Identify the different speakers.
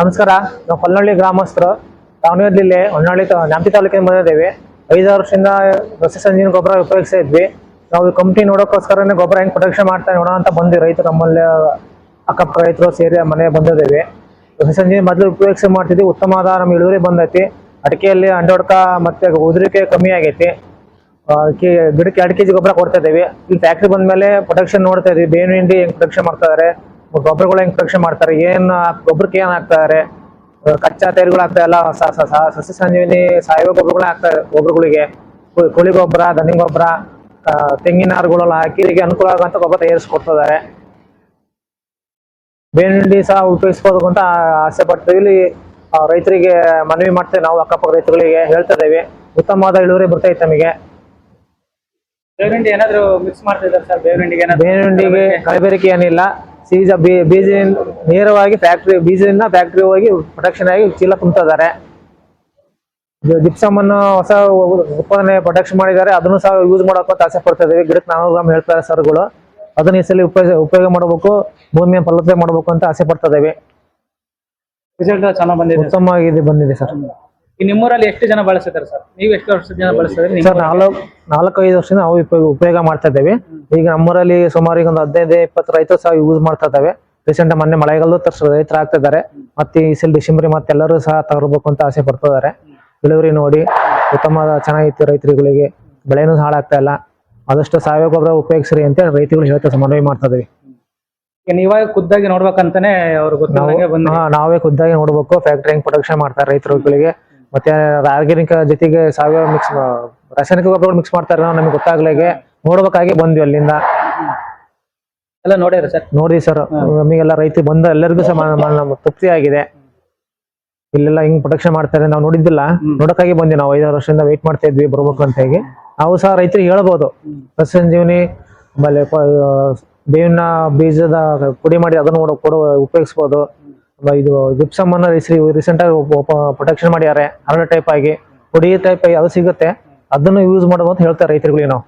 Speaker 1: ನಮಸ್ಕಾರ. ನಾವು ಕೊಲ್ಲನಹಳ್ಳಿ ಗ್ರಾಮಸ್ಥರು. ದಾವಣಗೆರೆ ಜಿಲ್ಲೆ ಹೊನ್ನಾಳಿ ನ್ಯಾಮತಿ ತಾಲೂಕಿನ ಬಂದಿದ್ದೇವೆ. 5 ವರ್ಷದಿಂದ ರಸಸಂಜೀವಿನಿ ಗೊಬ್ಬರ ಉಪಯೋಗಿಸ್ತಾ ಇದ್ವಿ. ನಾವು ಕಂಪ್ನಿ ನೋಡೋಕ್ಕೋಸ್ಕರನೇ ಗೊಬ್ಬರ ಹೆಂಗ್ ಪ್ರೊಡಕ್ಷನ್ ಮಾಡ್ತಾ ನೋಡೋಣ ಅಂತ ಬಂದ್ವಿ. ರೈತರು ನಮ್ಮಲ್ಲಿ ಅಕ್ಕಪಕ್ಕ ರೈತರು ಸೇರಿ ಮನೆ ಬಂದಿದ್ದೇವೆ. ರಸಸಂಜೀವಿನಿ ಮೊದಲು ಉಪಯೋಗಿಸಿ ಮಾಡ್ತಿದ್ವಿ. ಉತ್ತಮವಾದ ನಮ್ಮ ಇಳುವರಿ ಬಂದೈತಿ. ಅಡಿಕೆಯಲ್ಲಿ ಅಂಡೊಡ್ಕ ಮತ್ತೆ ಉದುರಿಕೆ ಕಮ್ಮಿ ಆಗೈತಿ. ಗಿಡಕ್ಕೆ 2 kg ಗೊಬ್ಬರ ಕೊಡ್ತಾ ಇದ್ದೀವಿ. ಇಲ್ಲಿ ಫ್ಯಾಕ್ಟ್ರಿ ಬಂದ್ಮೇಲೆ ಪ್ರೊಡಕ್ಷನ್ ನೋಡ್ತಾ ಇದೀವಿ. ಬೇವಿನ ಹಿಂಡಿ ಹೆಂಗ್ ಪ್ರೊಡಕ್ಷನ್ ಮಾಡ್ತಾ ಇದಾರೆ, ಗೊಬ್ಬರಗಳು ಹೆಂಗ್ ಪ್ರೊಡಕ್ಷನ್ ಮಾಡ್ತಾರೆ, ಗೊಬ್ಬರಕ್ಕೆ ಏನ್ ಹಾಕ್ತಾ ಇದಾರೆ, ಕಚ್ಚಾ ತೈಲಗಳು ಆಗ್ತಾ ಇಲ್ಲ, ಸಸ್ಯ ಸಂಜೀವಿನಿ ಸಾವಯವ ಗೊಬ್ಬರಗಳೇ ಆಗ್ತಾ ಇದೆ. ಗೊಬ್ಬರಗಳಿಗೆ ಕೋಳಿ ಗೊಬ್ಬರ, ದನಿ ಗೊಬ್ಬರ, ತೆಂಗಿನ ನಾರುಗಳೆಲ್ಲ ಹಾಕಿ ಹೀಗೆ ಅನುಕೂಲ ಆಗುವಂತ ಗೊಬ್ಬರ ತಯಾರಿಸ್ಕೊಡ್ತಿದ್ದಾರೆ. ಬೇವಿನ ಹಿಂಡಿ ಸಹ ಉಪಯೋಗಿಸ್ಬೋದು ಅಂತ ಆಸೆ ಪಡ್ತೀವಿ. ಇಲ್ಲಿ ರೈತರಿಗೆ ಮನವಿ ಮಾಡ್ತೇವೆ. ನಾವು ಅಕ್ಕಪಕ್ಕ ರೈತರುಗಳಿಗೆ ಹೇಳ್ತಾ ಇದ್ದೇವೆ. ಉತ್ತಮವಾದ ಇಳುವರಿ ಬರ್ತೈತೆ ನಮಗೆ.
Speaker 2: ಬೇವಿನ ಹಿಂಡಿ ಏನಾದ್ರು ಮಿಕ್ಸ್ ಮಾಡ್ತಾ ಇದ್ದಾರೆ ಸರ್?
Speaker 1: ಬೇವಿನ ಹಿಂಡಿಗೆ ಕಲಬೆರಕೆ ಏನಿಲ್ಲ. ಬೀಜ ನೇರವಾಗಿ ಬೀಜದಿಂದ ಫ್ಯಾಕ್ಟ್ರಿ ಹೋಗಿ ಪ್ರೊಡಕ್ಷನ್ ಆಗಿ ಚೀಲ ತುಂಬ್ತಾ ಇದ್ದಾರೆ. ಜಿಪ್ಸಮ್ ಅನ್ನು ಹೊಸ ಉತ್ಪಾದನೆ ಪ್ರೊಡಕ್ಷನ್ ಮಾಡಿದ್ದಾರೆ. ಅದನ್ನು ಸಹ ಯೂಸ್ ಮಾಡೋಕೆ ಆಸೆ ಪಡ್ತಾ ಇದ್ದೀವಿ. ಗಿಡಕ್ಕೆ 400 ಗ್ರಾಮ್ ಹೇಳ್ತಾರೆ ಸರ್ಗಳು. ಅದನ್ನ ಈ ಸಲ ಉಪಯೋಗ ಮಾಡಬೇಕು, ಭೂಮಿಯ ಫಲವತ್ತತೆ ಮಾಡಬೇಕು ಅಂತ ಆಸೆ ಪಡ್ತಾ ಇದ್ದೇವೆ.
Speaker 2: ರಿಸಲ್ಟ್ ಚೆನ್ನಾಗಿ ಬಂದಿದೆ,
Speaker 1: ಉತ್ತಮವಾಗಿ ಬಂದಿದೆ ಸರ್.
Speaker 2: ಈ ನಿಮ್ಮೂರಲ್ಲಿ ಎಷ್ಟು ಜನ ಬಳಸ್ತಾರೆ ಸರ್? ನೀವು ಎಷ್ಟು ವರ್ಷದ ಜನ ಬಳಸ್ತಾರೆ
Speaker 1: ಸರ್? 4-5 ವರ್ಷದಿಂದ ನಾವು ಉಪಯೋಗ ಮಾಡ್ತಾ ಇದ್ದೇವೆ. ಈಗ ನಮ್ಮೂರಲ್ಲಿ ಸುಮಾರು ಈಗ ಒಂದು 15-20 ರೈತರು ಸಹ ಯೂಸ್ ಮಾಡ್ತಾ ಇದ್ದಾವೆ. ರೀಸೆಂಟ್ ಮೊನ್ನೆ ಮಳೆಗಾಲದ ರೈತರು ಆಗ್ತಾ ಇದ್ದಾರೆ. ಮತ್ತೆ ಈ ಸಲ ಡಿಸೆಂಬರ್ ಮತ್ತೆ ಎಲ್ಲರೂ ಸಹ ತಗೋಬೇಕು ಅಂತ ಆಸೆ ಪಡ್ತಾ ಇದ್ದಾರೆ. ಇಳುವರಿ ನೋಡಿ ಉತ್ತಮ ಚೆನ್ನಾಗಿತ್ತು. ರೈತರುಗಳಿಗೆ ಬೆಳೆನೂ ಹಾಳಾಗ್ತಾ ಇಲ್ಲ. ಆದಷ್ಟು ಸಾವಯವ ಗೊಬ್ಬರ ಉಪಯೋಗಿಸ್ರಿ ಅಂತ ರೈತರುಗಳು ಹೇಳ್ತಾ ಮನವಿ ಮಾಡ್ತಾ ಇದ್ದೀವಿ.
Speaker 2: ನೀವಾಗ ಖುದ್ದಾಗಿ ನೋಡ್ಬೇಕಂತಾನೆ ಅವ್ರು
Speaker 1: ನಾವೇ ಖುದ್ದಾಗಿ ನೋಡ್ಬೇಕು. ಫ್ಯಾಕ್ಟರಿ ಹೆಂಗ್ ಪ್ರೊಡಕ್ಷನ್ ಮಾಡ್ತಾರೆ ರೈತರುಗಳಿಗೆ. ಮತ್ತೆ ಆರ್ಗ್ಯಾನಿಕ್ ಜೊತೆಗೆ ಸಾವಯವ ರಾಸಾಯನಿಕ ಗೊಬ್ಬರಗಳು ಮಿಕ್ಸ್ ಮಾಡ್ತಾರೆ. ನಮಗೆ ಗೊತ್ತಾಗ್ಲಿಗೆ ನೋಡ್ಬೇಕಾಗಿ ಬಂದ್ವಿ ಅಲ್ಲಿಂದ.
Speaker 2: ಎಲ್ಲ ನೋಡ್ಯಾರ ಸರ್?
Speaker 1: ನೋಡಿ ಸರ್, ನಮಗೆಲ್ಲ ರೈತ ಬಂದ ಎಲ್ಲರಿಗೂ ಸಹ ತೃಪ್ತಿ ಆಗಿದೆ. ಇಲ್ಲೆಲ್ಲ ಹಿಂಗ್ ಪ್ರೊಡಕ್ಷನ್ ಮಾಡ್ತಾರೆ ನಾವು ನೋಡಿದ್ದಿಲ್ಲ. ನೋಡಕ್ಕಾಗಿ ಬಂದ್ವಿ. ನಾವು 5 ವರ್ಷದಿಂದ ವೇಟ್ ಮಾಡ್ತಾ ಇದ್ವಿ ಬರ್ಬೇಕು ಅಂತ ಹೇಳಿ. ನಾವು ಸಹ ರೈತರಿಗೆ ಹೇಳ್ಬೋದು, ರಸಸಂಜೀವಿನಿ ಆಮೇಲೆ ಬೇವಿನ ಬೀಜದ ಪುಡಿ ಮಾಡಿ ಅದನ್ನು ಉಪಯೋಗಿಸ್ಬೋದು. ಇದು ಜಿಪ್ಸಮ್ ಅನ್ನ ರೀಸೆಂಟ್ ಆಗಿ ಪ್ರೊಟೆಕ್ಷನ್ ಮಾಡಿದ್ದಾರೆ. ಹರಳು ಟೈಪ್ ಆಗಿ, ಪುಡಿ ಟೈಪ್ ಆಗಿ ಅದು ಸಿಗುತ್ತೆ. ಅದನ್ನು ಯೂಸ್ ಮಾಡೋದು ಅಂತ ಹೇಳ್ತಾರೆ ರೈತರುಗಳಿಗೆ ನಾವು.